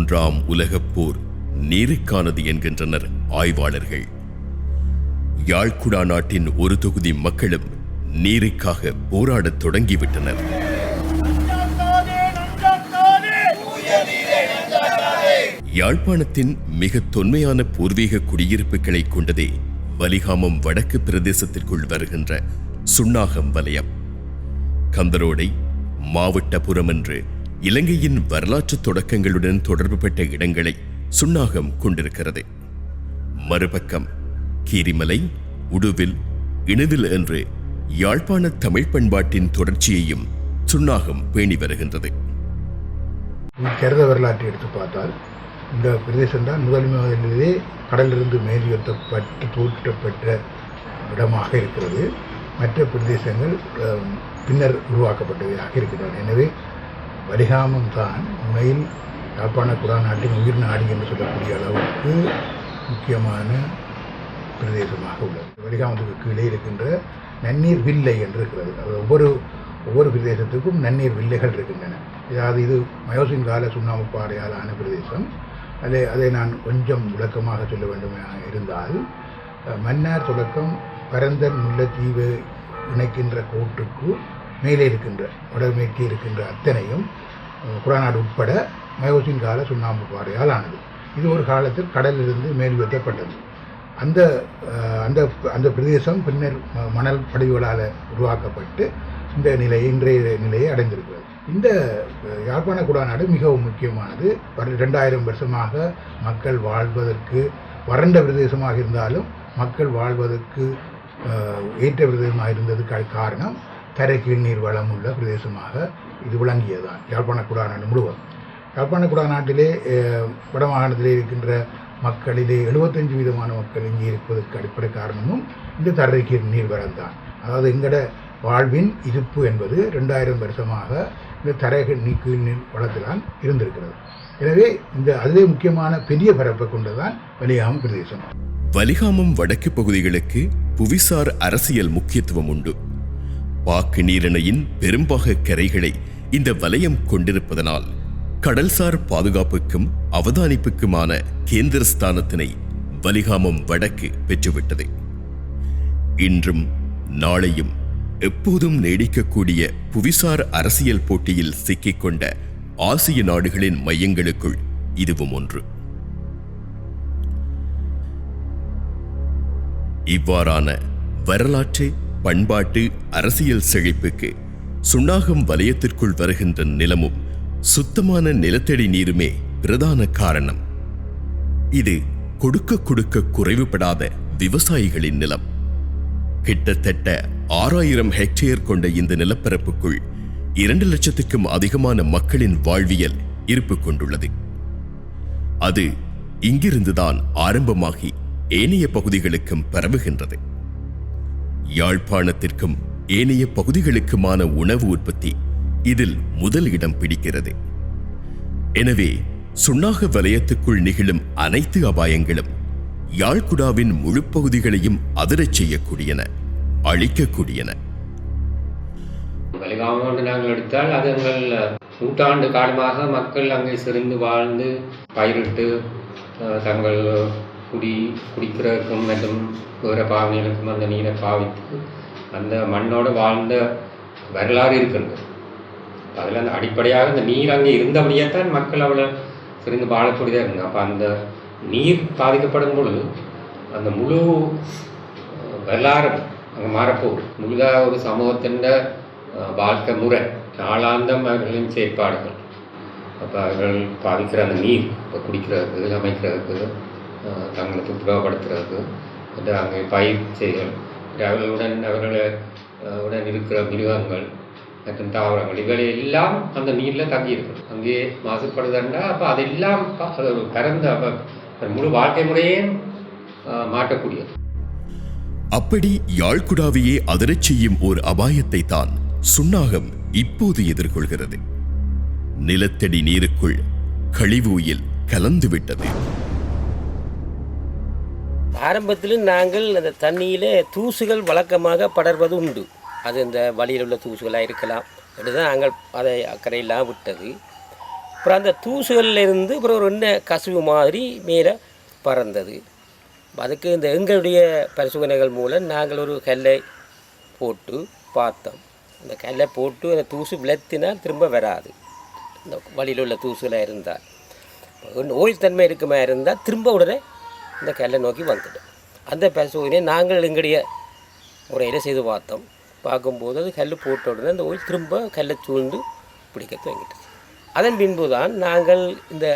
மூன்றாம் உலகப் போர் நீருக்கானது என்கின்றனர் ஆய்வாளர்கள். யாழ்குடா நாட்டின் ஒரு தொகுதி மக்களும் நீருக்காக போராடத் தொடங்கிவிட்டனர். யாழ்ப்பாணத்தின் மிக தொன்மையான பூர்வீக குடியிருப்புகளை கொண்டதே வலிகாமம் வடக்கு பிரதேசத்திற்குள் வருகின்ற சுன்னாகம் வலயம். கந்தரோடை, மாவட்டபுரம் என்று இலங்கையின் வரலாற்று தொடக்கங்களுடன் தொடர்புபட்ட இடங்களை சுன்னாகம் கொண்டிருக்கிறது. மறுபக்கம் கீரிமலை, உடுவில், இணுவில் என்று யாழ்ப்பாண தமிழ் பண்பாட்டின் தொடர்ச்சியையும் சுன்னாகம் பேணி வருகின்றது. கருத வரலாற்றை எடுத்து பார்த்தால் இந்த பிரதேசம்தான் முதலிலே கடலிலிருந்து மேலுயர்த்தப்பட்டு தோற்றப்பட்ட இடமாக இருக்கிறது. மற்ற பிரதேசங்கள் பின்னர் உருவாக்கப்பட்டவையாக இருக்கின்றன. எனவே வலிகாமம் தான் உண்மையில் யாழ்ப்பாண குடாநாட்டின் உயிர் நாடி என்று சொல்லக்கூடிய அளவுக்கு முக்கியமான பிரதேசமாக உள்ளது. வலிகாமத்துக்கு கீழே இருக்கின்ற நன்னீர் வில்லை என்று இருக்கிறது. ஒவ்வொரு பிரதேசத்துக்கும் நன்னீர் வில்லைகள் இருக்கின்றன. அதாவது இது மயோசின் கால சுண்ணாம்பு பாறையால் ஆன பிரதேசம். அதை நான் கொஞ்சம் விளக்கமாக சொல்ல வேண்டுமாக இருந்தால், மன்னார் தொடக்கம் பரந்தன் முல்லைத்தீவு இணைக்கின்ற கோட்டுக்கு மேலே இருக்கின்ற வடமேற்கே இருக்கின்ற அத்தனையும் குடாநாடு உட்பட மயோசின் கால சுண்ணாம்பு பாறையால் ஆனது. இது ஒரு காலத்தில் கடலிலிருந்து மேல்வெத்தப்பட்டது. அந்த அந்த அந்த பிரதேசம் பின்னர் மணல் படிவுகளால் உருவாக்கப்பட்டு இந்த இன்றைய நிலையை அடைந்திருக்கிறது. இந்த யாழ்ப்பாண குடாநாடு மிகவும் முக்கியமானது. 2000 வருஷமாக மக்கள் வாழ்வதற்கு வறண்ட பிரதேசமாக இருந்தாலும் மக்கள் வாழ்வதற்கு ஏற்ற பிரதேசமாக இருந்ததுக்கு காரணம் தரைக்கீழ் நீர் வளம் உள்ள பிரதேசமாக இது விளங்கியதுதான் யாழ்ப்பாண குடாநாடு முழுவதும். யாழ்ப்பாண குடாநாட்டிலே வடமாகாணத்திலே இருக்கின்ற மக்களிலே 75% மக்கள் இங்கே இருப்பதற்கு அடிப்படை காரணமும் இந்த தரைக்கீழ் நீர் வளம் தான். அதாவது எங்கட வாழ்வின் இருப்பு என்பது 2000 வருஷமாக இந்த தரைக்கீழ் நீர் வளத்தில்தான் இருந்திருக்கிறது. எனவே அதுவே முக்கியமான பெரிய பரப்பை கொண்டதான் வலிகாமம் பிரதேசம். வலிகாமம் வடக்கு பகுதிகளுக்கு புவிசார் அரசியல் முக்கியத்துவம் உண்டு. பாக்கு நீரிணையின் பெரும்பாக கரைகளை இந்த வலயம் கொண்டிருப்பதனால் கடல்சார் பாதுகாப்புக்கும் அவதானிப்புக்குமான கேந்திர ஸ்தானத்தினை வலிகாமம் வடக்கு பெற்றுவிட்டது. இன்றும் நாளையும் எப்போதும் நீடிக்கக்கூடிய புவிசார் அரசியல் போட்டியில் சிக்கிக்கொண்ட ஆசிய நாடுகளின் மையங்களுக்குள் இதுவும் ஒன்று. இவ்வாறான வரலாற்று, பண்பாட்டு, அரசியல் செழிப்புக்கு சுன்னாகம் வலயத்திற்குள் வருகின்ற நிலமும் சுத்தமான நிலத்தடி நீருமே பிரதான காரணம். இது கொடுக்க குறைவுபடாத விவசாயிகளின் நிலம். கிட்டத்தட்ட 6000 ஹெக்டேர் கொண்ட இந்த நிலப்பரப்புக்குள் 2 லட்சத்துக்கும் அதிகமான மக்களின் வாழ்வியல் இருப்பு கொண்டுள்ளது. அது இங்கிருந்துதான் ஆரம்பமாகி ஏனைய பகுதிகளுக்கும் பரவுகின்றது. யாழ்ப்பாணத்திற்கும் ஏனைய பகுதிகளுக்குமான உணவு உற்பத்தி இதில் முதல் இடம் பிடிக்கிறது. எனவே சுன்னாக வலயத்துக்குள் நிகழும் அனைத்து அபாயங்களும் யாழ்குடாவின் முழு பகுதிகளையும் அதிரச் செய்யக்கூடியன, அழிக்கக்கூடியன. வலிகாமம் நாங்கள் எடுத்தால் அது எங்கள் நூற்றாண்டு காலமாக மக்கள் அங்கே சிறந்து வாழ்ந்து பயிரிட்டு தங்கள் குடிக்கிறதுக்கும் மற்றும் வேறு பாவனைகளுக்கும் அந்த நீரை பாவித்து அந்த மண்ணோடு வாழ்ந்த வரலாறு இருக்கிறது. அதில் அந்த அடிப்படையாக அந்த நீர் அங்கே இருந்தபடியே தான் மக்கள் அவ்வளோ சிறந்து வாழக்கூடியதாக இருந்தாங்க. அப்போ அந்த நீர் பாதிக்கப்படும் பொழுது அந்த முழு வரலாறு அங்கே மாறப்போகுது. முழுதாக ஒரு சமூகத்தின் வாழ்க்கை முறை, நாளாந்தம் அவர்களின் செயற்பாடுகள். அப்போ அவர்கள் பாதிக்கிற அந்த நீர் இப்போ குடிக்கிறதுக்கு, சமைக்கிறதுக்கு, தங்களை துப்புரவுப்படுத்துறதுக்கு, அது அங்கே பயிர் செய்கள், அவர்களுடன் இருக்கிற மிருகங்கள் மற்றும் தாவரங்கள் இவை எல்லாம் அந்த நீரில் தங்கி இருக்குது. அங்கே மாசுபடுதுன்னா அப்போ அதெல்லாம் அது ஒரு பரந்த முழு வாழ்க்கை முறையே மாற்றக்கூடியது. அப்படி யாழ்குடாவையே அதிரச் செய்யும் ஓர் அபாயத்தை தான் சுன்னாகம் இப்போது எதிர்கொள்கிறது. நிலத்தடி நீருக்குள் கழிவுயில் கலந்துவிட்டது. ஆரம்பத்தில் நாங்கள் அந்த தண்ணியிலே தூசுகள் வழக்கமாக படர்வது உண்டு. அது இந்த வழியில் உள்ள தூசுகளாக இருக்கலாம். அப்படிதான் நாங்கள் அதை அக்கறையெல்லாம் விட்டது. அப்புறம் அந்த தூசுகள்லேருந்து அப்புறம் ஒரு எண்ணெய் கசிவு மாதிரி மேலே பறந்தது. அதுக்கு இந்த எங்களுடைய பரிசோதனைகள் மூலம் நாங்கள் ஒரு கல்லை போட்டு பார்த்தோம். அந்த கல்லை போட்டு அந்த தூசு விளத்தினால் திரும்ப வராது. இந்த வழியில் உள்ள தூசுகளாக இருந்தால் ஓயில் தன்மை இருக்குமா இருந்தால் திரும்ப உடனே இந்த கல்லை நோக்கி வந்துடும். அந்த பரிசோதனையை நாங்கள் எங்களுடைய முறையில் செய்து பார்த்தோம். பார்க்கும்போது அது கல் போட்ட உடனே அந்த ஓயில் திரும்ப கல்லை சூழ்ந்து பிடிக்க துவங்கிட்டது. அதன் பின்பு தான் நாங்கள் இந்த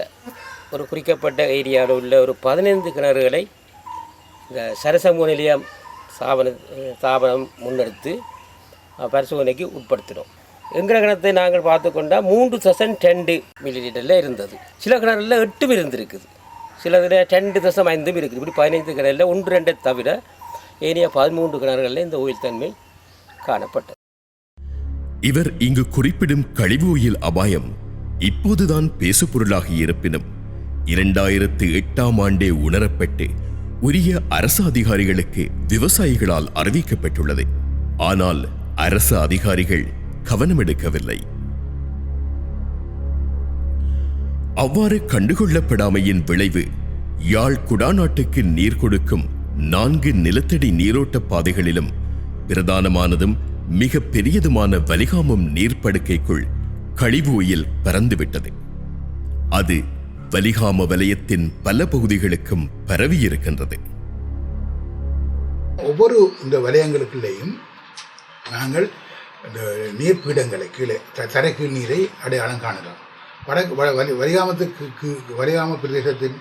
ஒரு குறிக்கப்பட்ட ஏரியாவில் உள்ள ஒரு 15 கிணறுகளை இந்த சரசமூக நிலையம் ஸ்தாபனம் முன்னெடுத்து பரிசோதனைக்கு உட்படுத்தினோம். எங்கள் கிணத்தை நாங்கள் பார்த்து கொண்டால் 3.2 மில்லிலிட்டரில் இருந்தது. சில கிணறுல 8 இருந்திருக்குது, சிலதில் 2.5 இருக்குது. இப்படி 15 கிணறுல 1-2 தவிர ஏனைய 13 கிணறுகளில் இந்த ஓயில் தன்மை காணப்பட்டது. இவர் இங்கு குறிப்பிடும் கழிவு ஓயில் அபாயம் இப்போதுதான் பேசுபொருளாகி இருப்பினும் 2008ஆம் ஆண்டே உணரப்பட்டு உரிய அரசு அதிகாரிகளுக்கு விவசாயிகளால் அறிவிக்கப்பட்டுள்ளது. ஆனால் அரசு அதிகாரிகள் கவனமெடுக்கவில்லை. அவ்வாறு கண்டுகொள்ளப்படாமையின் விளைவு யாழ் குடாநாட்டுக்கு நீர் கொடுக்கும் 4 நிலத்தடி நீரோட்ட பாதைகளிலும் பிரதானமானதும் மிக பெரியதுமான வலிகாமம் நீர்ப்படுக்கைக்குள் கழிவு ஓயில் பறந்துவிட்டது. அது வலிகாம வலயத்தின் பல பகுதிகளுக்கும் பரவியிருக்கின்றது. ஒவ்வொரு இந்த வலயங்களுக்குள்ளேயும் நாங்கள் இந்த நீர்ப்பீடங்களை கீழே தரைக்கீழ் நீரை அடையாளம் காணலாம். வலிகாம பிரதேசத்தின்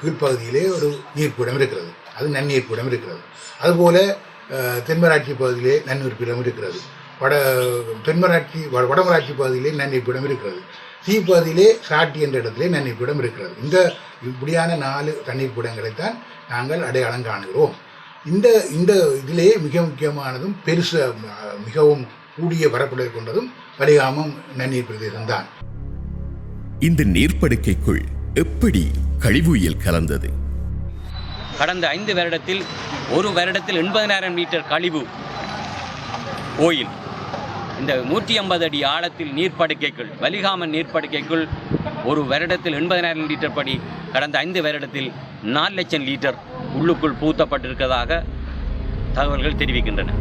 கீழ்ப்பகுதியிலே ஒரு நீர்ப்பீடம் இருக்கிறது, அது நன்னீர்ப்பீடம் இருக்கிறது. அதுபோல தென்மராட்சி பகுதியிலே நன்னீர்ப்பீடம் இருக்கிறது. வடமராட்சி பகுதியிலே நன்னீர்ப்பீடம் இருக்கிறது. பகுதியிலே சாட்டி என்ற இடத்திலே நன்னீர்ப்பீடம் இருக்கிறது. இந்த இப்படியான 4 தண்ணீர்ப்பீடங்களைத்தான் நாங்கள் அடையாளம் காணுகிறோம். இந்த இதிலே மிக முக்கியமானதும் மிகவும் கூடிய பரப்புகளை கொண்டதும் வலிகாமம் நன்னீர் பிரதேசம்தான். இந்த நீர்ப்படுக்கைக்குள் எப்படி கழிவுயில் கலந்தது? கடந்த 5 வருடத்தில் ஒரு வருடத்தில் 80,000 லிட்டர் கழிவு ஓயில் இந்த 150 அடி ஆழத்தில் நீர்ப்படுக்கைக்குள் வலிகாமன் நீர்ப்படுக்கைக்குள் ஒரு வருடத்தில் 80,000 லிட்டர் படி கடந்த 5 வருடத்தில் 4 லட்சம் லிட்டர் உள்ளுக்குள் பூத்தப்பட்டிருக்கிறதாக தகவல்கள் தெரிவிக்கின்றன.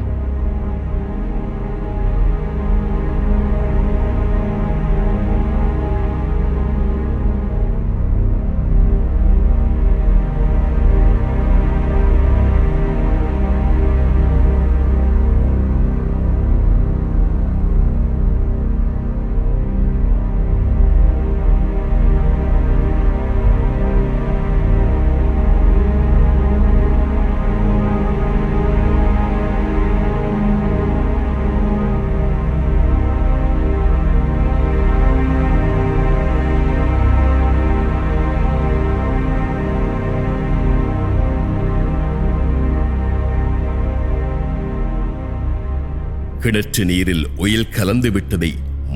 கிணற்று நீரில் ஒயில் கலந்து விட்டதை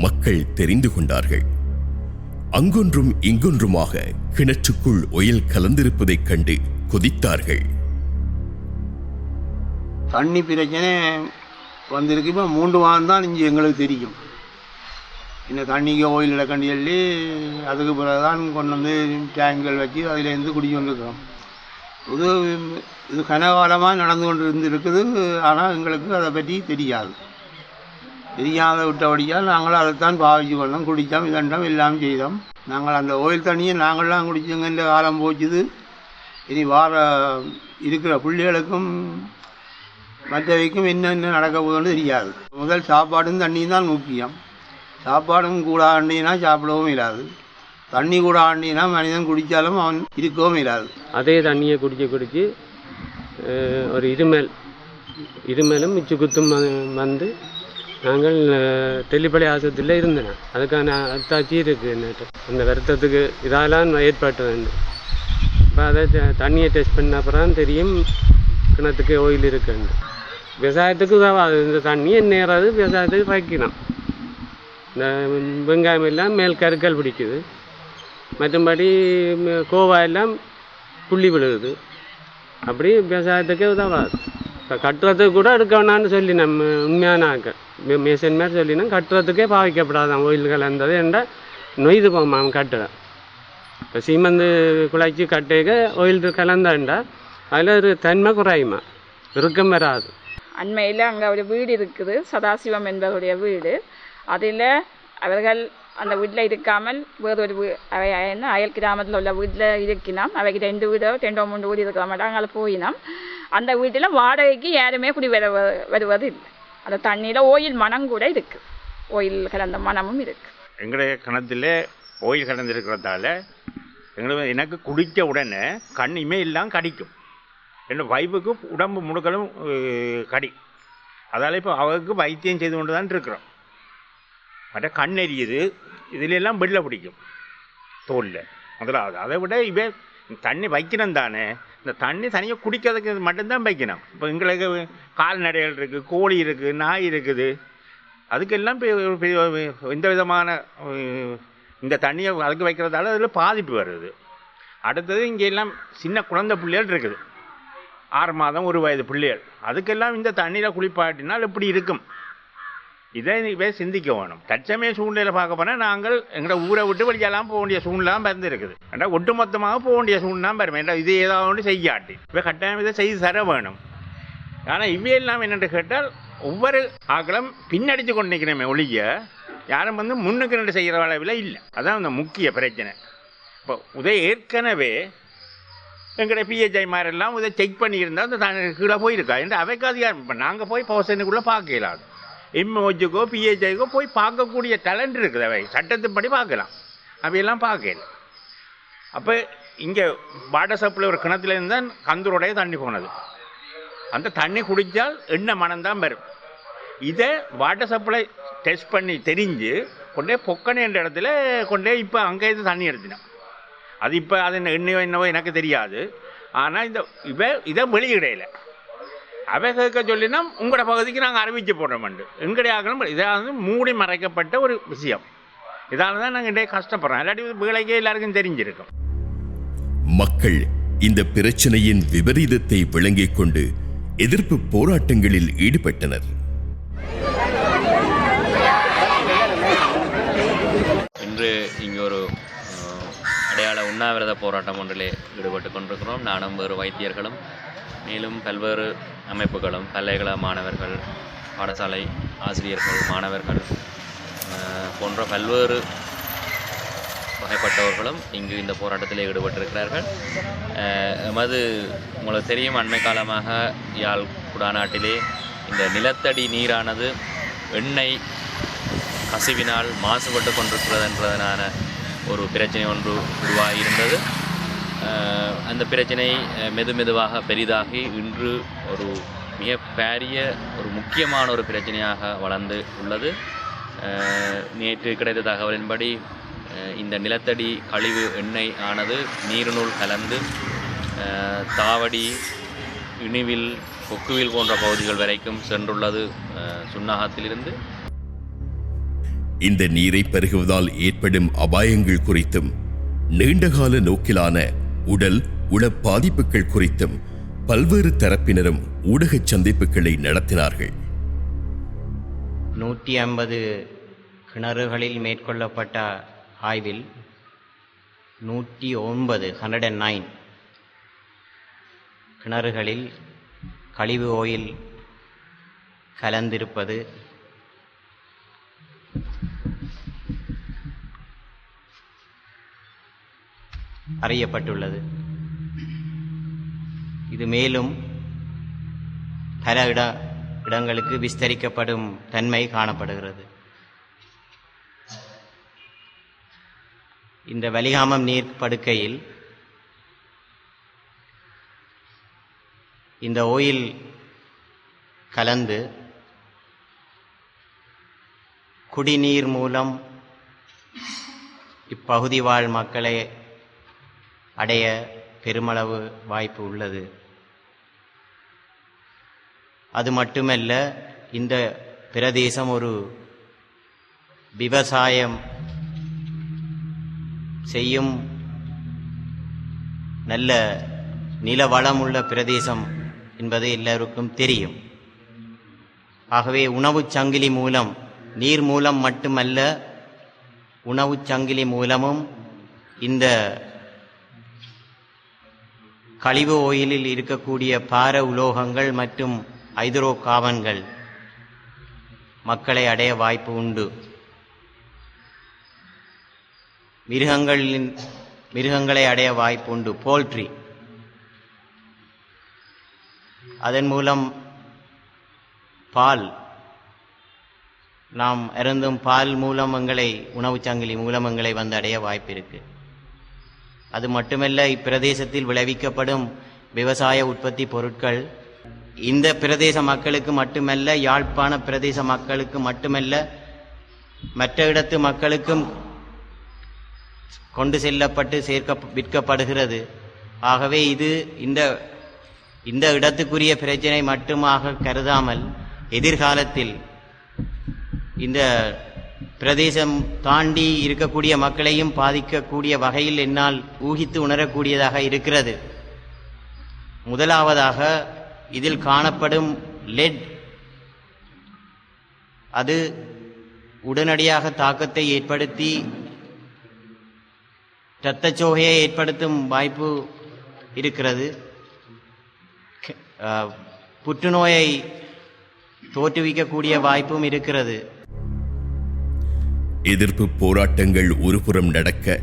மக்கள் தெரிந்து கொண்டார்கள். அங்கொன்றும் இங்கொன்றுமாக கிணற்றுக்குள் ஒயில் கலந்திருப்பதைக் கண்டு கொதித்தார்கள். தண்ணி பிரச்சனை வந்திருக்கு. இப்போ 3 மாதம் தான் இங்கே எங்களுக்கு தெரியும். இந்த தண்ணிக்கு ஓயில் இலக்கண்டி சொல்லி அதுக்கு பிறகுதான் கொண்டு வந்து டேங்குகள் வச்சு அதிலேருந்து குடி கொண்டிருக்கிறோம். இது கனகாலமாக நடந்து கொண்டு இருந்திருக்குது. ஆனால் எங்களுக்கு அதை பற்றி தெரியாத விட்டபடியால் நாங்கள் அதைத்தான் பாவிச்சு கொண்டோம், குடித்தோம், இதண்டோம், எல்லாம் செய்தோம். நாங்கள் அந்த ஓயில் தண்ணியை நாங்கள்லாம் குடிச்சோங்க. இந்த காலம் போச்சுது. இனி இருக்கிற பிள்ளைகளுக்கும் மற்றவைக்கும் என்னென்ன நடக்க போகுதுன்னு தெரியாது. முதல் சாப்பாடும் தண்ணியும் தான் முக்கியம். சாப்பாடும் கூட ஆண்டினா சாப்பிடவும் இல்லாது, தண்ணி கூட ஆண்டினா மனிதன் குடித்தாலும் அவன் இருக்கவும் இல்லாது. அதே தண்ணியை குடிச்சு ஒரு இருமலும் மிச்சு குத்தும் வந்து நாங்கள் தெல்லிப்பள்ளி ஆஸ்பத்திரியில் இருந்தேன். அதுக்கான அத்தாட்சி இருக்குது. அந்த வருத்தத்துக்கு இதெல்லாம் ஏற்பட்டு வேண்டும். இப்போ அதை தண்ணியை டெஸ்ட் பண்ண அப்புறம் தெரியும் கிணத்துக்கு ஓயில் இருக்குன்னு. விவசாயத்துக்கு உதவாது இந்த தண்ணியை நேராது விவசாயத்துக்கு வைக்கணும். இந்த வெங்காயம் எல்லாம் மேல் கருக்கல் பிடிக்குது, மற்றபடி கோவா எல்லாம் புள்ளி விழுகுது. அப்படி விவசாயத்துக்கே உதவாது. இப்போ கட்டுறதுக்கு கூட எடுக்க வேணான்னு சொல்லி நம்ம உண்மையான மேசன் மாதிரி சொல்லினா கட்டுறதுக்கே பாவிக்கப்படாதான் ஓயில் கலந்தது என்ற நொய்து போமாம் கட்டுறேன். இப்போ சீமந்து குழச்சி கட்டேக்க ஆயில் கலந்தாண்டா அதில் ஒரு தன்மை குறையுமா, இறுக்கம் வராது. அண்மையில் அங்கே ஒரு வீடு இருக்குது, சதாசிவம் என்பவருடைய வீடு. அதில் அவர்கள் அந்த வீட்டில் இருக்காமல் வேறொரு அயல் கிராமத்தில் உள்ள வீட்டில் இருக்கினோம். அவைக்கு 2 வீடோ 2-3 வீடு இருக்கிற மாட்டோம். அங்கே போயினோம். அந்த வீட்டில் வாடகைக்கு யாருமே குடி வருவது இல்லை. அந்த தண்ணியில் ஓயில் மனம் கூட இருக்குது, ஓயில் கலந்த மனமும் இருக்குது. எங்களுடைய கிணத்துல ஓயில் கலந்துருக்கிறதால எனக்கு குடித்த உடனே கண் இமையெல்லாம் கடிக்கும். என்னோடய வைப்புக்கு உடம்பு முழுக்களும் கடி. அதால் இப்போ அவருக்கு வைத்தியம் செய்து கொண்டு தான் இருக்கிறோம். மற்ற கண் எரியுது, இதிலெல்லாம் வெள்ளை பிடிக்கும் தோலில் முதலாவது. அதை விட இவே தண்ணி வைக்கணும் தானே, இந்த தண்ணி தனியாக குடிக்கிறதுக்கு மட்டும்தான் வைக்கணும். இப்போ எங்களுக்கு கால்நடைகள் இருக்குது, கோழி இருக்குது, நாய் இருக்குது, அதுக்கெல்லாம் எந்த விதமான இந்த தண்ணியை அதுக்கு வைக்கிறதால அதில் பாதிப்பு வருது. அடுத்தது இங்கே எல்லாம் சின்ன குழந்தை பிள்ளைகள் இருக்குது, 6 மாதம் 1 வயது பிள்ளைகள். அதுக்கெல்லாம் இந்த தண்ணியில் குளிப்பாட்டினால் எப்படி இருக்கும், இதை சிந்திக்க வேணும். தற்சமய சூழ்நிலையில் பார்க்க போனால் நாங்கள் எங்களோட ஊரை விட்டு வெளியெல்லாம் போக வேண்டிய சூழ்நிலாம் பிறந்திருக்குது. ஏன்னா ஒட்டுமொத்தமாக போக வேண்டிய சூழ்நிலாம் பெறும். ஏன்னா இது ஏதாவது ஒன்று செய்யாட்டி இப்போ கட்டாயம் இதை செய்து தர வேணும். ஆனால் இவையெல்லாம் என்னென்று கேட்டால் ஒவ்வொரு ஆக்களும் பின்னடித்து கொண்டு நிற்கிறோமே ஒழிய யாரும் முன்னுக்கு நின்று செய்கிற அளவில் இல்லை. அதான் இந்த முக்கிய பிரச்சனை. இப்போ ஏற்கனவே எங்களுடைய பிஹெச்ஐ மாதிரிலாம் இதை செக் பண்ணியிருந்தால் அந்த கீழே போயிருக்கா என்று அவைக்கு அதிகாரம். இப்போ நாங்கள் போய் பவசனுக்குள்ளே பார்க்க இயலாது. எம்ஓஜுக்கோ பிஹெச்ஐக்கோ போய் பார்க்கக்கூடிய டேலண்ட் இருக்குது. அவை சட்டத்தின்படி பார்க்கலாம், அவையெல்லாம் பார்க்கல. அப்போ இங்கே வாட்டர் சப்ளை ஒரு கிணத்துல இருந்தால் கந்தூரோடைய தண்ணி போனது. அந்த தண்ணி குடித்தால் எண்ணெய் மனம்தான் வரும். இதை வாட்டர் சப்ளை டெஸ்ட் பண்ணி தெரிஞ்சு கொண்டே பொக்கனை என்ற இடத்துல கொண்டே இப்போ அங்கே இது தண்ணி எடுத்தினோம். அது இப்போ அது எண்ணெயோ என்னவோ எனக்கு தெரியாது. ஆனால் இதை வெளியிடையில அவை கேட்க சொல்லினா உங்களோட பகுதிக்கு நாங்கள் அறிவிச்சு போடுறோம்ண்டு எங்களுடைய ஆகணும். இதாவது மூடி மறைக்கப்பட்ட ஒரு விஷயம். இதால தான் நாங்கள் இன்றைய கஷ்டப்படுறோம். இல்லாட்டி வேலைக்கே எல்லாருக்கும் தெரிஞ்சிருக்கும். மக்கள் இந்த பிரச்சனையின் விபரீதத்தை விளங்கிக் கொண்டு எதிர்ப்பு போராட்டங்களில் ஈடுபட்டனர். இன்று இங்கே ஒரு அடையாள உண்ணாவிரத போராட்டம் ஒன்றிலே ஈடுபட்டு கொண்டிருக்கிறோம். நானும் வேறு வைத்தியர்களும் மேலும் பல்வேறு அமைப்புகளும், பல்கலைக்கழக மாணவர்கள், பாடசாலை ஆசிரியர்கள், மாணவர்கள் போன்ற பல்வேறு வகைப்பட்டவர்களும் இங்கு இந்த போராட்டத்தில் ஈடுபட்டிருக்கிறார்கள். உங்களுக்கு தெரியும், அண்மை காலமாக யாழ் குடாநாட்டிலே இந்த நிலத்தடி நீரானது எண்ணெய் கசிவினால் மாசுபட்டு கொண்டிருக்கிறது என்றதனான ஒரு பிரச்சனை ஒன்று உருவாகியிருந்தது. அந்த பிரச்சனை மெதுவாக பெரிதாகி இன்று ஒரு மிக பெரிய ஒரு முக்கியமான ஒரு பிரச்சனையாக வளர்ந்து உள்ளது. நேற்று கிடைத்த தகவலின்படி இந்த நிலத்தடி கழிவு எண்ணெய் ஆனது நீரினுள் கலந்து தாவடி, இணுவில், கொக்குவில் போன்ற பகுதிகள் வரைக்கும் சென்றுள்ளது சுன்னாகத்திலிருந்து. இந்த நீரை பருகுவதால் ஏற்படும் அபாயங்கள் குறித்தும் நீண்டகால நோக்கிலான உடல் உள பாதிப்புகள் குறித்தும் பல்வேறு தரப்பினரும் ஊடக சந்திப்புகளை நடத்தினார்கள். 150 கிணறுகளில் மேற்கொள்ளப்பட்ட ஆய்வில் 109 கிணறுகளில் கழிவு ஓயில் கலந்திருப்பது அறியப்பட்டுள்ளது. இது மேலும் பல இடங்களுக்கு விஸ்தரிக்கப்படும் தன்மை காணப்படுகிறது. இந்த வலிகாமம் நீர் படுக்கையில் இந்த ஓயில் கலந்து குடிநீர் மூலம் இப்பகுதி வாழ் மக்களை அடைய பெருமளவு வாய்ப்பு உள்ளது. அது மட்டுமல்ல, இந்த பிரதேசம் ஒரு விவசாயம் செய்யும் நல்ல நிலவளம் உள்ள பிரதேசம் என்பது எல்லோருக்கும் தெரியும். ஆகவே உணவுச் சங்கிலி மூலம், நீர் மூலம் மட்டுமல்ல, உணவுச் சங்கிலி மூலமும் இந்த கழிவு ஓயிலில் இருக்கக்கூடிய பார உலோகங்கள் மற்றும் ஹைட்ரோ கார்பன்கள் மக்களை அடைய வாய்ப்பு உண்டு. மிருகங்களை அடைய வாய்ப்பு உண்டு. போல்ட்ரி, அதன் மூலம் பால், நாம் அருந்தும் பால் மூலம் எங்களை உணவுச் சங்கிலி மூலம் எங்களை வந்து அடைய வாய்ப்பு இருக்கு. அது மட்டுமல்ல, இப்பிரதேசத்தில் விளைவிக்கப்படும் விவசாய உற்பத்தி பொருட்கள் இந்த பிரதேச மக்களுக்கு மட்டுமல்ல, யாழ்ப்பாண பிரதேச மக்களுக்கு மட்டுமல்ல, மற்ற இடத்து மக்களுக்கும் கொண்டு செல்லப்பட்டு விற்கப்படுகிறது. ஆகவே இது இந்த இடத்துக்குரிய பிரச்சனை மட்டுமாக கருதாமல் எதிர்காலத்தில் இந்த பிரதேசம் தாண்டி இருக்கக்கூடிய மக்களையும் பாதிக்கக்கூடிய வகையில் என்னால் ஊகித்து உணரக்கூடியதாக இருக்கிறது. முதலாவதாக இதில் காணப்படும் லெட், அது உடனடியாக தாக்கத்தை ஏற்படுத்தி இரத்தச்சோகையை ஏற்படுத்தும் வாய்ப்பு இருக்கிறது. புற்றுநோயை தோற்றுவிக்கக்கூடிய வாய்ப்பும் இருக்கிறது. எதிர்ப்பு போராட்டங்கள் ஒருபுறம் நடக்க,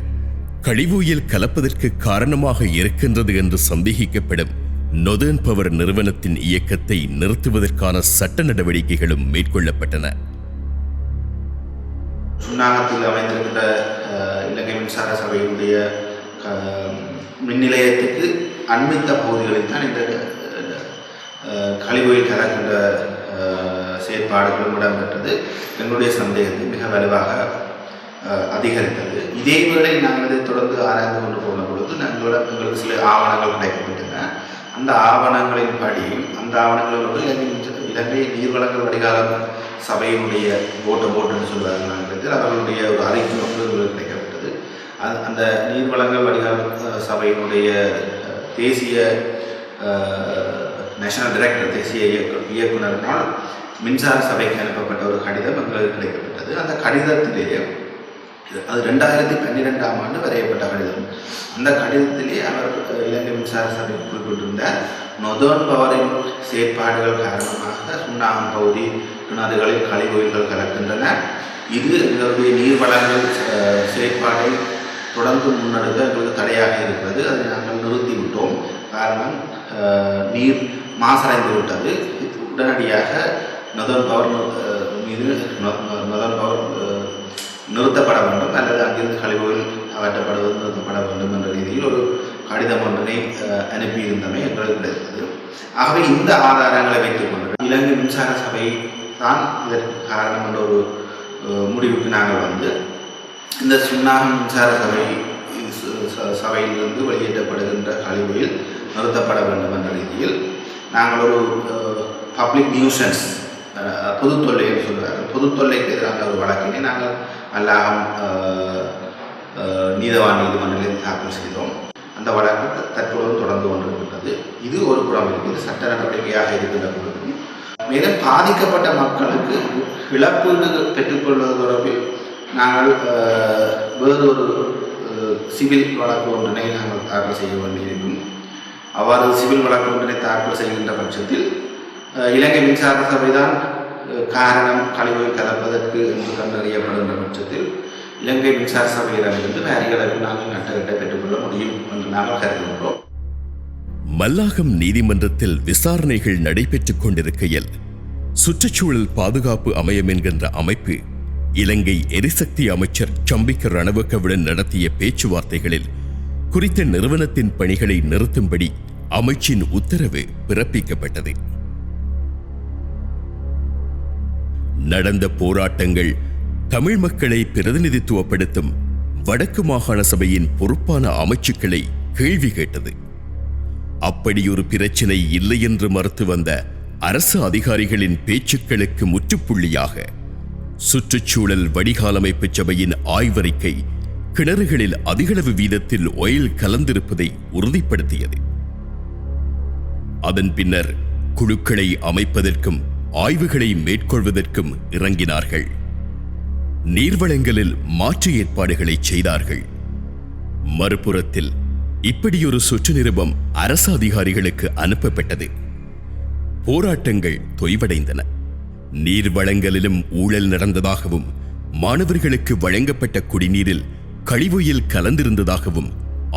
கழிவுயில் கலப்பதற்கு காரணமாக இருக்கின்றது என்று சந்தேகிக்கப்படும் நொதர்ன் பவர் நிறுவனத்தின் இயக்கத்தை நிறுத்துவதற்கான சட்ட நடவடிக்கைகளும் மேற்கொள்ளப்பட்டன. சுன்னாகத்தில் அமைந்திருக்கின்ற இலங்கை மின்சார சபையினுடைய மின் நிலையத்துக்கு அண்மித்த பகுதிகளில் தான் இந்த கழிவுயில் கலக்கின்ற செயற்பாடுகளும் இடம்பெற்றது. எங்களுடைய சந்தேகத்தை மிக வலுவாக அதிகரித்தது. இதேவேளை நாங்கள் இதை தொடர்ந்து ஆராய்ந்து கொண்டு போன பொழுது எங்களுக்கு சில ஆவணங்கள் கிடைக்கப்பட்டன. அந்த ஆவணங்களின்படி, அந்த ஆவணங்களோடு இலங்கை நீர்வளங்கள் வடிகாலம் சபையினுடைய போட்டுன்னு சொல்வார்கள் ஆங்கிலத்தில், அவர்களுடைய ஒரு அறிக்கை ஒன்று கிடைக்கப்பட்டது. அந்த நீர்வளங்கள் வடிகால் சபையினுடைய தேசிய நேஷனல் டைரக்டர், தேசிய இயக்குநரினால் மின்சார சபைக்கு அனுப்பப்பட்ட ஒரு கடிதம் எங்களுக்கு கிடைக்கப்பட்டது. அந்த கடிதத்திலேயே, அது 2012ஆம் ஆண்டு வரையப்பட்ட கடிதம். அந்த கடிதத்திலே அவர் இலங்கை மின்சார சபை குறிப்பிட்டிருந்த நொதர்ன் பவரின் செயற்பாடுகள் காரணமாக சுண்ணாகம் பகுதி கிணறுகளில் கழிவுகள் கலக்கின்றன. இது எங்களுடைய நீர்வளங்கள் செயற்பாட்டை தொடர்ந்து முன்னெடுக்க எங்களுக்கு தடையாக இருக்கிறது. அதை நாங்கள் நிறுத்திவிட்டோம். காரணம், நீர் மாசடைந்து விட்டது. உடனடியாக நொதர்ன் பவர் மீது நொதர்ன் பவர் நிறுத்தப்பட வேண்டும், அல்லது அங்கிருந்து கழிவுகள் அகற்றப்படுவது நிறுத்தப்பட வேண்டும் என்ற ரீதியில் ஒரு கடிதம் ஒன்றினை அனுப்பியிருந்தமை எங்களுக்கு கிடைத்தது. ஆகவே இந்த ஆதாரங்களை வைத்துக் கொண்டு இலங்கை மின்சார சபை தான் இதற்கு காரணம் என்ற ஒரு முடிவுக்கு நாங்கள் வந்து, இந்த சுன்னாகம் மின்சார சபையிலிருந்து வெளியேற்றப்படுகின்ற கழிவுகள் நிறுத்தப்பட வேண்டும் என்ற ரீதியில் நாங்கள் ஒரு பப்ளிக் நியூசன்ஸ், பொது தொல்லை என்று சொல்வார்கள், பொது தொல்லைக்கு எதிரான ஒரு வழக்கினை நாங்கள் அல்லாகம் நீதவான் நீதிமன்றத்தில் தாக்கல் செய்தோம். அந்த வழக்கு தற்போது தொடர்ந்து கொண்டிருக்கின்றது. இது ஒரு புறம் இருக்கிறது, சட்ட நடவடிக்கையாக இருக்கின்ற பொழுது, மேலும் பாதிக்கப்பட்ட மக்களுக்கு இழப்பீடு பெற்றுக்கொள்வது தொடர்பில் நாங்கள் வேறு ஒரு சிவில் வழக்கு ஒன்றினை நாங்கள் தாக்கல் செய்ய வேண்டியிருக்கும். அவ்வாறு சிவில் வழக்கு ஒன்றினை தாக்கல் செய்கின்ற பட்சத்தில் இலங்கை மின்சார சபைதான் காரணம் கழிவுகள் கலப்பதற்கு என்று கண்டறியப்படுகின்ற பட்சத்தில் இலங்கை மின்சார சபையிடமிருந்து வேறுகளுக்கு நாங்கள் நட்டகட்டை பெற்றுக்கொள்ள முடியும் என்று நாங்கள் கருதுகின்றோம். மல்லாகம் நீதிமன்றத்தில் விசாரணைகள் நடைபெற்றுக் கொண்டிருக்கையில் சுற்றுச்சூழல் பாதுகாப்பு அமையம் என்கின்ற அமைப்பு இலங்கை எரிசக்தி அமைச்சர் சம்பிக்க ரணவக்கவுடன் நடத்திய பேச்சுவார்த்தைகளில் குறித்த நிறுவனத்தின் பணிகளை நிறுத்தும்படி அமைச்சின் உத்தரவு பிறப்பிக்கப்பட்டது. நடந்த போராட்டங்கள் தமிழ் மக்களை பிரதிநிதித்துவப்படுத்தும் வடக்கு மாகாண சபையின் பொறுப்பான அமைச்சுக்களை கேள்வி கேட்டது. அப்படியொரு பிரச்சினை இல்லை என்று மறுத்து வந்த அரசு அதிகாரிகளின் பேச்சுக்களுக்கு முற்றுப்புள்ளியாக சுற்றுச்சூழல் வடிகாலமைப்பு சபையின் ஆய்வறிக்கை கிணறுகளில் அதிகளவு வீதத்தில் ஆயில் கலந்திருப்பதை உறுதிப்படுத்தியது. அதன் பின்னர் குழுக்களை அமைப்பதற்கும் ஆய்வுகளை மேற்கொள்வதற்கும் இறங்கினார்கள். நீர்வளங்களில் மாற்று ஏற்பாடுகளை செய்தார்கள். மறுபுறத்தில் இப்படியொரு சுற்று நிருபம் அரசு அதிகாரிகளுக்கு அனுப்பப்பட்டது. போராட்டங்கள் தொய்வடைந்தன. நீர்வளங்களிலும் ஊழல் நடந்ததாகவும் மாணவர்களுக்கு வழங்கப்பட்ட குடிநீரில் கழிவுயில் கலந்திருந்ததாகவும்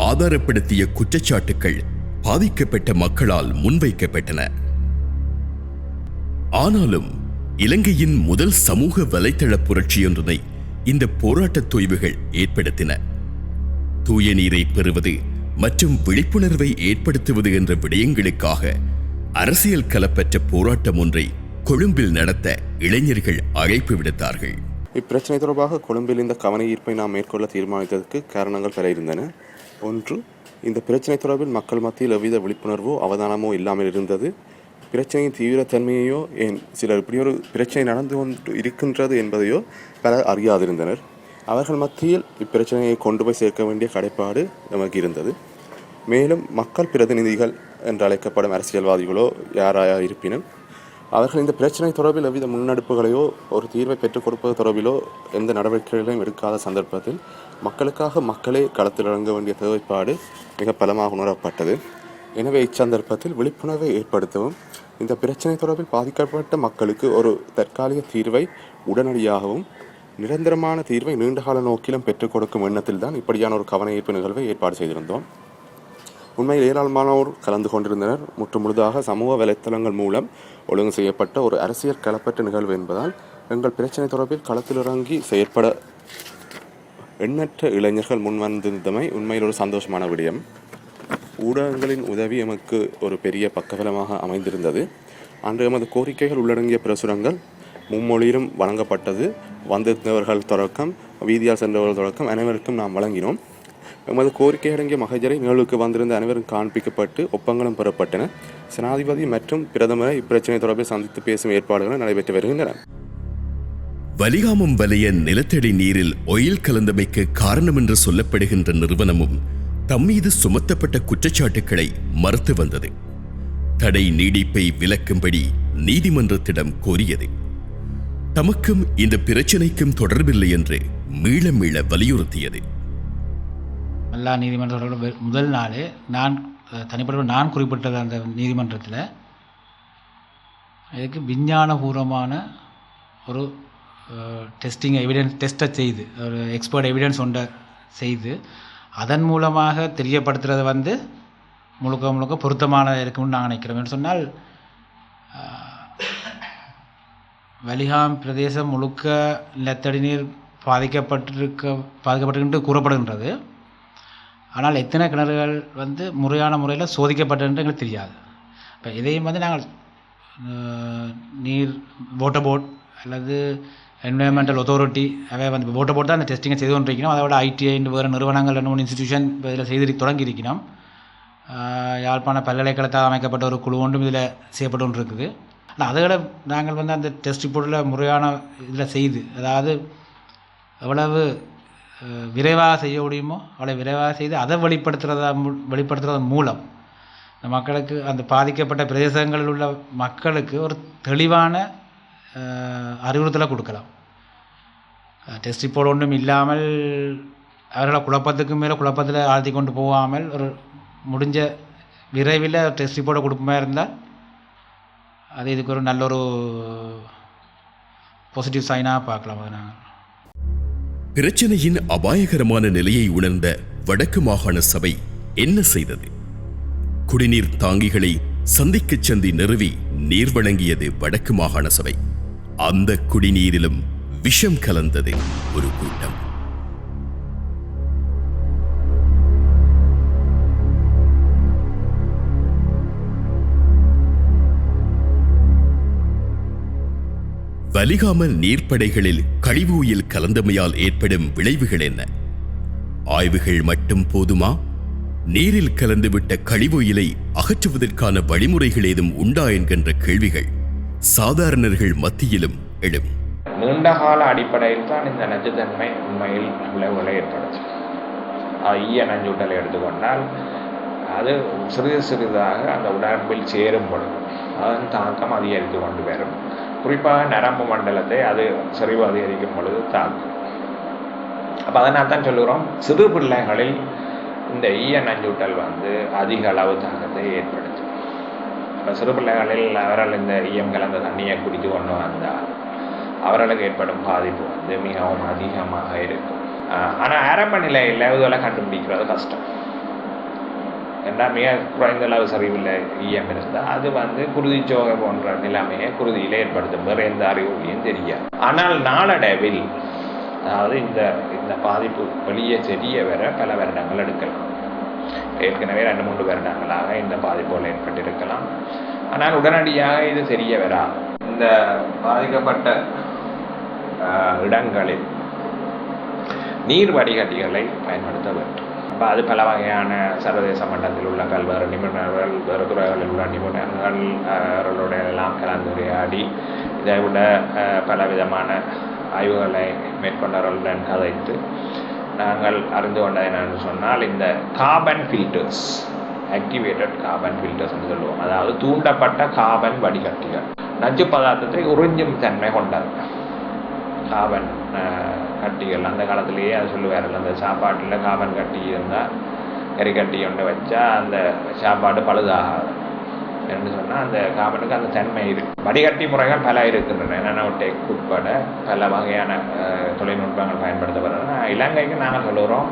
ஆதாரப்படுத்திய குற்றச்சாட்டுக்கள் பாதிக்கப்பட்ட மக்களால் முன்வைக்கப்பட்டன. ஆனாலும் இலங்கையின் முதல் சமூக வலைத்தள புரட்சியொன்றினை இந்த போராட்டத் தொய்வுகள் ஏற்படுத்தின. தூய நீரை பெறுவது மற்றும் விழிப்புணர்வை ஏற்படுத்துவது என்ற விடயங்களுக்காக அரசியல் கலப்பற்ற போராட்டம் ஒன்றை கொழும்பில் நடத்த இளைஞர்கள் அழைப்பு விடுத்தார்கள். இப்பிரச்சனை தொடர்பாக கொழும்பில் இந்த கவன ஈர்ப்பை நாம் மேற்கொள்ள தீர்மானித்ததற்கு காரணங்கள் பல இருந்தன. ஒன்று, இந்த பிரச்சனை தொடர்பில் மக்கள் மத்தியில் எவ்வித விழிப்புணர்வோ அவதானமோ இல்லாமல் இருந்தது. பிரச்சனையின் தீவிரத்தன்மையையோ ஏன் சிலர் இப்படி ஒரு பிரச்சனை நடந்து கொண்டு இருக்கின்றது என்பதையோ பலர் அறியாதிருந்தனர். அவர்கள் மத்தியில் இப்பிரச்சனையை கொண்டு போய் சேர்க்க வேண்டிய கடைப்பாடு நமக்கு இருந்தது. மேலும் மக்கள் பிரதிநிதிகள் என்று அழைக்கப்படும் அரசியல்வாதிகளோ யாராக இருப்பினும் அவர்கள் இந்த பிரச்சனை தொடர்பில் எவ்வித முன்னெடுப்புகளையோ ஒரு தீர்வை பெற்றுக் கொடுப்பது தொடர்பிலோ எந்த நடவடிக்கைகளையும் எடுக்காத சந்தர்ப்பத்தில் மக்களுக்காக மக்களே களத்தில் இறங்க வேண்டிய தேவைப்பாடு மிக பலமாக உணரப்பட்டது. எனவே இச்சந்தர்ப்பத்தில் விழிப்புணர்வை ஏற்படுத்தவும் இந்த பிரச்சனை தொடர்பில் பாதிக்கப்பட்ட மக்களுக்கு ஒரு தற்காலிக தீர்வை உடனடியாகவும் நிரந்தரமான தீர்வை நீண்டகால நோக்கிலும் பெற்றுக் கொடுக்கும் எண்ணத்தில் தான் இப்படியான ஒரு கவன ஈர்ப்பு நிகழ்வை ஏற்பாடு செய்திருந்தோம். உண்மையில் ஏராளமானோர் கலந்து கொண்டிருந்தனர். முற்றுமுழுதாக சமூக வலைத்தளங்கள் மூலம் ஒழுங்கு செய்யப்பட்ட ஒரு அரசியல் களப்பற்ற நிகழ்வு என்பதால் எங்கள் பிரச்சனை தொடர்பில் களத்தில் இறங்கி செயற்பட எண்ணற்ற இளைஞர்கள் முன்வந்திருந்தமை உண்மையில் ஒரு சந்தோஷமான விடயம். ஊடகங்களின் உதவி எமக்கு ஒரு பெரிய பக்கபலமாக அமைந்திருந்தது. அன்று எமது கோரிக்கைகள் உள்ளடங்கிய பிரசுரங்கள் மும்மொழியிலும் வழங்கப்பட்டது. வந்திருந்தவர்கள் தொடக்கம் வீதியால் சென்றவர்கள் தொடக்கம் அனைவருக்கும் நாம் வழங்கினோம். எமது கோரிக்கை அடங்கிய மகஜரை நிகழ்வுக்கு வந்திருந்த அனைவரும் காண்பிக்கப்பட்டு ஒப்பங்களும் பெறப்பட்டன. ஜனாதிபதி மற்றும் பிரதமரை இப்பிரச்சனை தொடர்பில் சந்தித்து பேசும் ஏற்பாடுகள் நடைபெற்று வருகின்றன. வலிகாமம் வலய நிலத்தடி நீரில் ஒயில் கலந்தமைக்கு காரணம் என்று சொல்லப்படுகின்ற நிறுவனமும் தம்மீது சுமத்தப்பட்ட குற்றச்சாட்டுக்களை மறுத்து வந்தது. தடை நீடிப்பை விலக்கும்படி நீதிமன்றத்திடம் கோரியது. தமக்கும் இந்த பிரச்சனைக்கும் தொடர்பில்லை என்று மீள மீள வலியுறுத்தியது. எல்லா நீதிமன்றங்களோட முதல் நாளே நான் குறிப்பிட்டது அந்த நீதிமன்றத்தில் இதுக்கு விஞ்ஞானபூர்வமான ஒரு டெஸ்ட்டை செய்து ஒரு எக்ஸ்பர்ட் எவிடன்ஸ் ஒன்றை செய்து அதன் மூலமாக தெரியப்படுத்துறது முழுக்க முழுக்க பொருத்தமானதாக இருக்கும்னு நாங்கள் நினைக்கிறோம். சொன்னால் வலிகாம் பிரதேசம் முழுக்க நிலத்தடி நீர் பாதிக்கப்பட்டிருக்கு கூறப்படுகின்றது. ஆனால் எத்தனை கிணறுகள் முறையான முறையில் சோதிக்கப்பட்டது எங்களுக்கு தெரியாது. இப்போ இதையும் நாங்கள் நீர் வாட்டர் போர்ட் அல்லது என்வயர்மெண்டல் அத்தாரிட்டி அவை வாட்டர் போர்ட் தான் அந்த டெஸ்டிங்கை செய்து கொண்டிருக்கணும். அதோட ITI வேறு நிறுவனங்கள் 2-3 இன்ஸ்டிடியூஷன் இதில் செய்து தொடங்கியிருக்கணும். யாழ்ப்பாண பல்கலைக்கழகத்தால் அமைக்கப்பட்ட ஒரு குழு ஒன்றும் இதில் செய்யப்பட்டு கொண்டு இருக்குது. ஆனால் அதை விட நாங்கள் அந்த டெஸ்ட் ரிப்போர்ட்டில் முறையான இதில் செய்து அதாவது எவ்வளவு விரைவாக செய்ய முடியுமோ அவ்வளோ விரைவாக செய்து அதை வெளிப்படுத்துறதன் மூலம் இந்த மக்களுக்கு அந்த பாதிக்கப்பட்ட பிரதேசங்களில் உள்ள மக்களுக்கு ஒரு தெளிவான அறிவுறுத்தலை கொடுக்கலாம். டெஸ்ட் ரிப்போர்ட் ஒன்றும் இல்லாமல் அவர்களை குழப்பத்துக்கு மேலே குழப்பத்தில் ஆழ்த்தி கொண்டு போகாமல் ஒரு முடிஞ்ச விரைவில் டெஸ்ட் ரிப்போர்ட்டை கொடுப்பமா இருந்தால் அது இதுக்கு ஒரு நல்ல ஒரு பாசிட்டிவ் சைனாக பார்க்கலாம். அதை நாங்கள் பிரச்சனையின் அபாயகரமான நிலையை உணர்ந்த வடக்கு மாகாண சபை என்ன செய்தது? குடிநீர் தாங்கிகளை சந்திக்கச் சந்தி நிறுவி நீர் வழங்கியது வடக்கு மாகாண சபை. அந்த குடிநீரிலும் விஷம் கலந்தது ஒரு கூட்டம். வலிகாம நீர்ப்படைகளில் கழிவுயில் கலந்தமையால் ஏற்படும் விளைவுகள் என்ன? ஆய்வுகள் மட்டும் போதுமா? நீரில் கலந்துவிட்ட கழிவுயிலை அகற்றுவதற்கான வழிமுறைகள் ஏதும் உண்டா என்கின்ற கேள்விகள் சாதாரணர்கள் மத்தியிலும் எழும். நீண்டகால அடிப்படையில் தான் இந்த நச்சுத்தன்மை உண்மையில் விளைவுகளை ஏற்படுச்சு. ஈய நஞ்சூட்டலை எடுத்துக்கொண்டால் அது சிறிது சிறிதாக அந்த உடம்பில் சேரும் பொழுது அதன் தாக்கம் அதிகரித்து கொண்டு வரும். குறிப்பாக நரம்பு மண்டலத்தை அது செறிவு அதிகரிக்கும் பொழுது தாக்கும். அப்போ அதனால் தான் சொல்லுகிறோம் சிறு பிள்ளைகளில் இந்த ஈய நஞ்சூட்டல் வந்து அதிக அளவு தாக்கத்தை ஏற்படுத்தும். இப்போ சிறு பிள்ளைகளில் அவர்கள் இந்த ஈயம் கலந்த தண்ணியை குடித்து கொண்டு வந்தால் அவர்களுக்கு ஏற்படும் பாதிப்பு வந்து மிகவும் அதிகமாக இருக்கும். ஆனால் ஆரம்ப நிலையில் இதெல்லாம் கண்டுபிடிக்கிறது கஷ்டம். ஏன்னா மிக குறைந்த அளவு சரிவில் ஈயம் இருந்தால் அது வந்து குருதிச்சோகை போன்ற நிலைமையை குருதியில் ஏற்படுத்தும். வேறு எந்த அறிகுறியும் தெரியாது. ஆனால் நாளடைவில் அதாவது இந்த பாதிப்பு வெளியே தெரிய வர பல வருடங்கள் எடுக்கலாம். ஏற்கனவே 2-3 வருடங்களாக இந்த பாதிப்புகள் ஏற்பட்டிருக்கலாம். ஆனால் உடனடியாக இது தெரிய வராது. இந்த பாதிக்கப்பட்ட இடங்களில் நீர் வடிகட்டிகளை பயன்படுத்த வேண்டும். அப்போ அது பல வகையான சர்வதேச மட்டத்தில் உள்ள பல்வேறு நிபுணர்கள், வேறு துறைகளில் உள்ள நிபுணர்கள் அவர்களுடைய எல்லாம் கலந்துரையாடி இதை விட பலவிதமான ஆய்வுகளை மேற்கொண்டவர்களுடன் கதைத்து நாங்கள் அறிந்து கொண்டது என்னென்னு சொன்னால், இந்த carbon filters, activated carbon filters என்று சொல்லுவோம். அதாவது தூண்டப்பட்ட கார்பன் வடிகட்டிகள் நச்சு பதார்த்தத்தை உறிஞ்சும் தன்மை கொண்டது. கார்பன் கட்டிகள் அந்த காலத்திலேயே அது சொல்லுவார்கள், அந்த சாப்பாட்டில் கார்பன் கட்டி இருந்தால் கறிக்கட்டி ஒன்று வச்சா அந்த சாப்பாடு பழுதாகாது என்று சொன்னால் அந்த கார்பனுக்கு அந்த தன்மை இருக்குது. வடிகட்டி முறைகள் பல இருக்கின்றன. நானோடெக் உட்பட பல வகையான தொழில்நுட்பங்கள் பயன்படுத்தப்படுறதுனா இலங்கைக்கு நாங்கள் சொல்லுகிறோம்,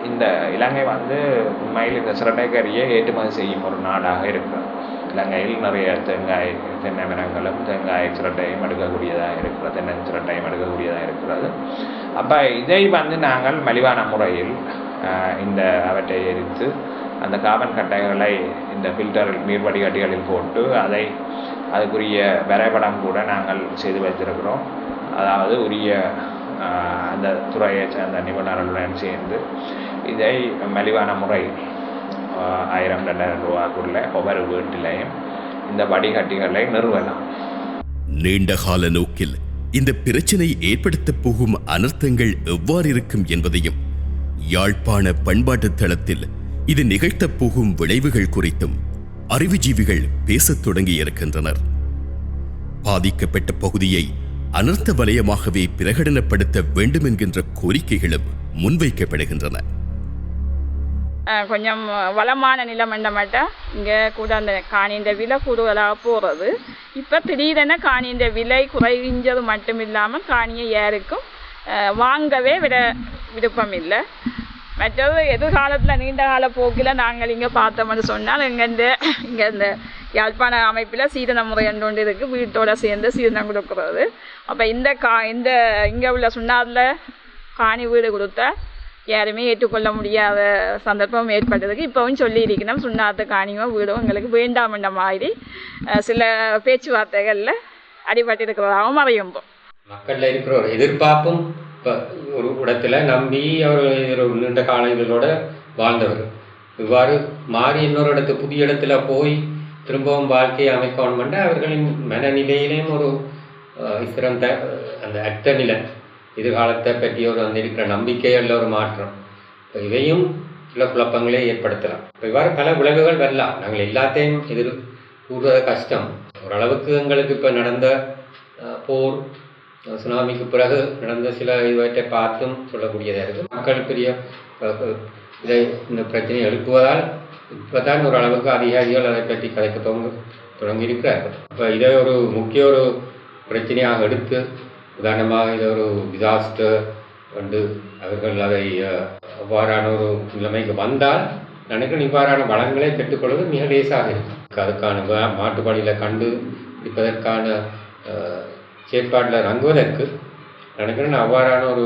இந்த இலங்கை வந்து உண்மையில் இந்த சிரட்டைக்கரியை ஏற்றுமதி செய்யும் ஒரு நாடாக இருக்கிறது. இலங்கையில் நிறைய தென்னை மரங்களும் தேங்காய் சிரட்டையும் எடுக்கக்கூடியதாக இருக்கிறது, தென்னை சிரட்டையும் எடுக்கக்கூடியதாக இருக்கிறது. அப்போ இதை வந்து நாங்கள் மலிவான முறையில் அவற்றை எரித்து அந்த கார்பன் கட்டைகளை இந்த ஃபில்டரில் நீர் வடிகட்டிகளில் போட்டு அதுக்குரிய வரைபடம் கூட நாங்கள் செய்து வைத்திருக்கிறோம். அதாவது உரிய அந்த துறையை சேர்ந்த நிபுணர்களுடன் சேர்ந்து இதை மலிவான முறையில் 1000-2000 ரூபாய்க்குள்ள ஒவ்வொரு வீட்டிலையும் இந்த வடிகட்டிகளை நிறுவலாம். நீண்டகால நோக்கில் இந்த பிரச்சனை ஏற்படுத்தப் போகும் அனர்த்தங்கள் எவ்வாறு இருக்கும் என்பதையும், யாழ்ப்பாண பண்பாட்டு தளத்தில் இது நிகழ்த்தப் போகும் விளைவுகள் குறித்தும் அறிவுஜீவிகள் பேசத் தொடங்கியிருக்கின்றனர். பாதிக்கப்பட்ட பகுதியை அனர்த்த வலயமாகவே பிரகடனப்படுத்த வேண்டும் என்கின்ற கோரிக்கைகளும் முன்வைக்கப்படுகின்றன. கொஞ்சம் வளமான நிலமண்ட மட்டும் இங்கே கூட அந்த காணின்ற விலை கூடுதலாக போகிறது. இப்போ திடீரென காணின்ற விலை குறைஞ்சது மட்டும் இல்லாமல் காணியை யாருக்கும் வாங்கவே விருப்பம் இல்லை. மற்றது எதிர்காலத்தில் நீண்ட கால போக்கில் நாங்கள் இங்கே பார்த்தோம்னு சொன்னால் இங்கே இந்த யாழ்ப்பாண அமைப்பில் சீதன முறை ஒன்று இருக்குது, வீட்டோடு சேர்ந்து சீதனம் கொடுக்குறது. அப்போ இந்த இங்கே உள்ள சுண்ணாரில் காணி வீடு கொடுத்தா யாருமே ஏற்றுக்கொள்ள முடியாத சந்தர்ப்பம் ஏற்பட்டதுக்கு இப்போவும் சொல்லியிருக்கணும், சுண்ணாத்து காணியோ வீடோ எங்களுக்கு வேண்டாம்ன்ற மாதிரி சில பேச்சுவார்த்தைகளில் அடிபட்டிருக்கிறதாகவும் அறியும். மக்களில் இருக்கிற ஒரு எதிர்பார்ப்பும் இப்போ ஒரு இடத்துல நம்பி அவர்கள் நீண்ட கால இதோட வாழ்ந்தவர்கள் இவ்வாறு மாறி இன்னொரு புதிய இடத்துல போய் திரும்பவும் வாழ்க்கையை அமைக்கணும்னா அவர்களின் மனநிலையிலேயும் ஒரு சிறந்த அந்த அர்த்த நிலை, எதிர்காலத்தை பற்றி ஒரு அந்த இருக்கிற நம்பிக்கையில் ஒரு மாற்றம், இப்போ இவையும் சில குழப்பங்களே ஏற்படுத்தலாம். இப்போ இவ்வாறு பல விளைவுகள் வரலாம். நாங்கள் எல்லாத்தையும் கூறுவது கஷ்டம். ஓரளவுக்கு எங்களுக்கு இப்போ நடந்த போர், சுனாமிக்கு பிறகு நடந்த சில இவற்றை பார்த்தும் சொல்லக்கூடியதாக இருக்குது. மக்கள் பெரிய இந்த பிரச்சனையை எழுப்புவதால் இப்போ தான் ஓரளவுக்கு அதிகாரிகள் அதை பற்றி கதைக்க தொடங்கியிருக்கிறார்கள். இப்போ இதை ஒரு முக்கிய ஒரு பிரச்சனையாக எடுத்து உதாரணமாக இதை ஒரு டிசாஸ்டர் வந்து அவர்கள் அதை அவ்வாறான ஒரு நிலைமைக்கு வந்தால் நினைக்கிறேன் இவ்வாறான வளங்களை பெற்றுக்கொள்வது மிக லேசாக இருக்கும். அதுக்கான மாட்டுப்பாடியில் கண்டுபிடிப்பதற்கான செயற்பாட்டில் இறங்குவதற்கு நினைக்கிறேன் அவ்வாறான ஒரு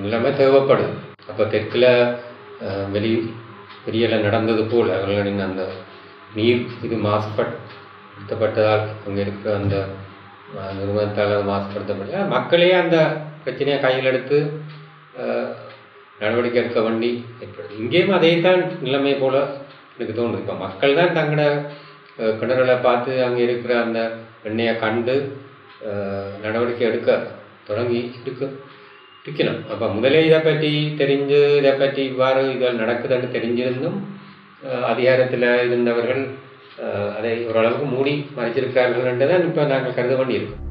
நிலைமை தேவைப்படுது. அப்போ தெற்கில் பெரியல நடந்தது போல் அவர்களின் அந்த நீர் இது மாசுபடுத்தப்பட்டதால் அங்கே இருக்கிற அந்த நிறுவனத்தால் மாசுபடுத்தப்பட்ட மக்களே அந்த பிரச்சனையை கையில் எடுத்து நடவடிக்கை எடுக்க வேண்டி ஏற்படுது. இங்கேயும் அதே தான் நிலைமை போல் எனக்கு தோணுது. இப்போ மக்கள் தான் தங்களோட கிணறுகளை பார்த்து அங்கே இருக்கிற அந்த எண்ணெயை கண்டு நடவடிக்கை எடுக்க தொடங்கி இருக்கணும். அப்போ முதலே இதை பற்றி தெரிஞ்சு இதை பற்றி இவ்வாறு இதில் நடக்குதுன்னு தெரிஞ்சிருந்தும் அதிகாரத்தில் இருந்தவர்கள் அதை ஓரளவுக்கு மூடி மறைச்சிருக்கிறார்கள் என்றுதான் இப்போ நாங்கள் கருத வேண்டியிருக்கோம்.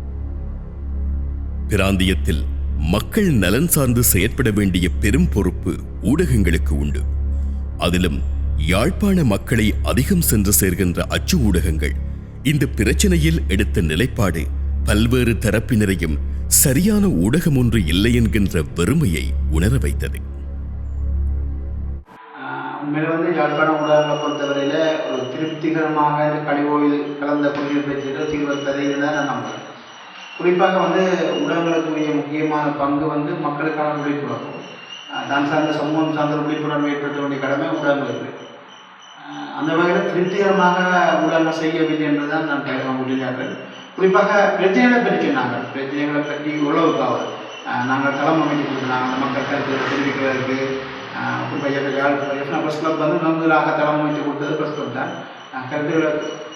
பிராந்தியத்தில் மக்கள் நலன் சார்ந்து செயற்பட வேண்டிய பெரும் பொறுப்பு ஊடகங்களுக்கு உண்டு. அதிலும் யாழ்ப்பாண மக்களை அதிகம் சென்று சேர்கின்ற அச்சு ஊடகங்கள் இந்த பிரச்சனையில் எடுத்த நிலைப்பாடு பல்வேறு தரப்பினரையும் சரியான ஊடகம் ஒன்று இல்லை என்கின்ற வெறுமையை உணர வைத்தது. உண்மையில யாழ்ப்பாண ஊடகங்களை பொறுத்தவரையில ஒரு திருப்திகரமாக இந்த கழிவோயில் கலந்த குடிநீர் பிரச்சனை தீர்வதை தான் நான் நம்புறேன். குறிப்பாக ஊடகங்களுக்குரிய முக்கியமான பங்கு மக்களுக்கான விழிப்புணர்வு, தான் சார்ந்த சமூகம் சார்ந்த விழிப்புணர்வு ஏற்படுத்த வேண்டிய கடமை ஊடகங்களுக்கு. அந்த வகையில் திருப்திகரமாக ஊடகங்கள் செய்யவில்லை என்றுதான் நான் முடிஞ்சார்கள். குறிப்பாக பிரச்சனைகளை பற்றி சொன்னாங்க. பிரச்சனைகளை பற்றி உழவுக்காக நாங்கள் தளம் அமைத்து கொடுக்குறாங்க அந்த மக்கள் கருத்து தெரிவிக்கிறதுக்கு. ப்ரெஸ் கிளப் முதலாக தளம் அமைத்து கொடுத்தது ப்ரெஸ் கிளப் தான். கருத்துக்களை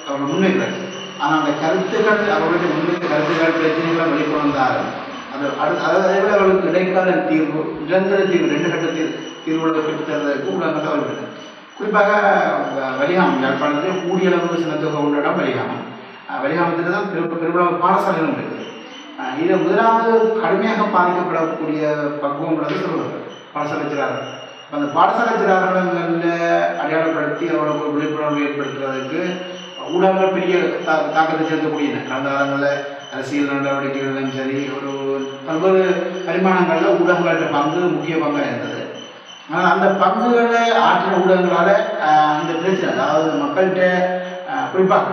அவங்க முன்வைக்கிறாங்க. ஆனால் அந்த கருத்துக்கள் அவர்களுடைய முன்வைத்த கருத்துக்கள் பிரச்சனைகளை வெளிக்கொண்டாலும் அதே விட அவர்களுக்கு இடைக்கால தீர்வு, நிரந்தர தீர்வு, 2 கட்ட தீர்வுகளை பெற்றுத்தருவதற்கு ஊடகங்கள் தவறுகிறது. குறிப்பாக வலிகாமம் யாழ்ப்பாணத்தில் கூடிய அளவுக்கு சின்னத்தொகை உள்ள இடம் வலிகாமம். வலிகாமத்தில் தான் பெரும்பாலும் பாடசாலைகளும் இருக்குது. இதை முதலாவது கடுமையாக பாதிக்கப்படக்கூடிய பக்குவம் உள்ளது சிறுவர்கள், பாடசாலை சிறார்கள். அந்த பாடசாலை சிறார்களில் அடையாளப்படுத்தி அவர்களுக்கு விழிப்புணர்வு ஏற்படுத்துவதற்கு ஊடகங்கள் பெரிய தாக்கத்தை செலுத்தக்கூடியன. கடந்த காலங்களில் அரசியல் நடவடிக்கைகளிலும் சரி, பல்வேறு பரிமாணங்களில் ஊடகங்களோட பங்கு முக்கிய பங்காக இருந்தது. ஆனால் அந்த பங்குகளை ஆற்றின ஊடகங்களால் இந்த பிரச்சனை, அதாவது மக்கள்கிட்ட குறிப்பாக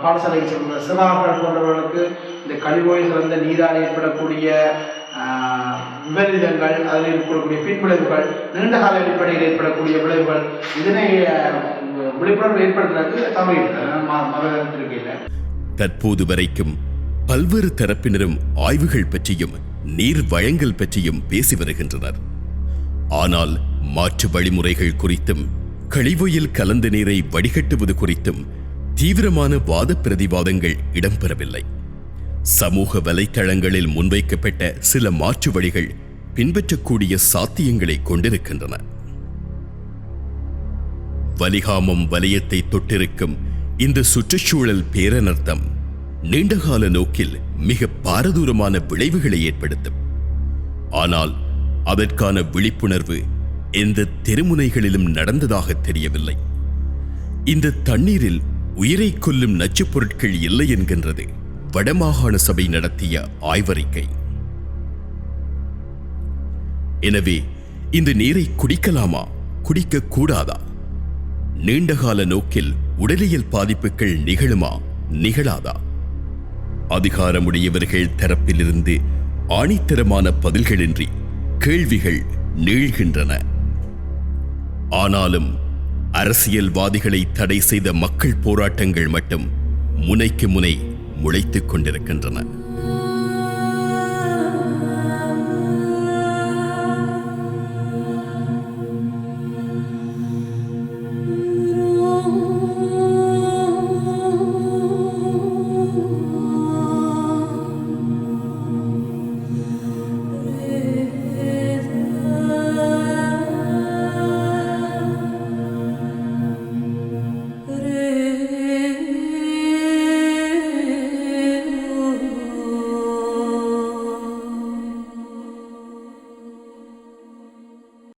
பாடசாலைக்கு செல்கிற சிறார்கள் போன்றவர்களுக்கு இந்த கழிவோயில் சிறந்த நீரால் ஏற்படக்கூடிய விபரீதங்கள், அதில் ஏற்படக்கூடிய பின்விளைவுகள், நீண்ட கால அடிப்படையில் ஏற்படக்கூடிய விளைவுகள், இதனை விழிப்புணர்வு ஏற்படுத்துவதற்கு தவறியிருக்கிறது. தற்போது வரைக்கும் பல்வேறு தரப்பினரும் ஆய்வுகள் பற்றியும் நீர் வழங்கல் பற்றியும் பேசி வருகின்றனர். ஆனால் மாற்று வழிமுறைகள் குறித்தும் கழிவுயில் கலந்த நீரை வடிகட்டுவது குறித்தும் தீவிரமான வாத பிரதிவாதங்கள் இடம்பெறவில்லை. சமூக வலைத்தளங்களில் முன்வைக்கப்பட்ட சில மாற்று வழிகள் பின்பற்றக்கூடிய சாத்தியங்களை கொண்டிருக்கின்றன. வலிகாமம் வலயத்தை தொட்டிருக்கும் இந்த சுற்றுச்சூழல் பேரனர்த்தம் நீண்டகால நோக்கில் மிக பாரதூரமான விளைவுகளை ஏற்படுத்தும். ஆனால் அதற்கான விழிப்புணர்வு எந்த தெருமுனைகளிலும் நடந்ததாக தெரியவில்லை. இந்த தண்ணீரில் உயிரை கொல்லும் நச்சுப் பொருட்கள் இல்லை என்கின்றது வடமாகாண சபை நடத்திய ஆய்வறிக்கை. எனவே இந்த நீரை குடிக்கலாமா, குடிக்க கூடாதா? நீண்டகால நோக்கில் உடலியல் பாதிப்புகள் நிகழுமா, நிகழாதா? அதிகாரமுடையவர்கள் தரப்பிலிருந்து ஆணித்தரமான பதில்களின்றி கேள்விகள் நீள்கின்றன. ஆனாலும் அரசியல்வாதிகளை தடை செய்த மக்கள் போராட்டங்கள் மட்டும் முனைக்கு முனை முளைத்துக் கொண்டிருக்கின்றன.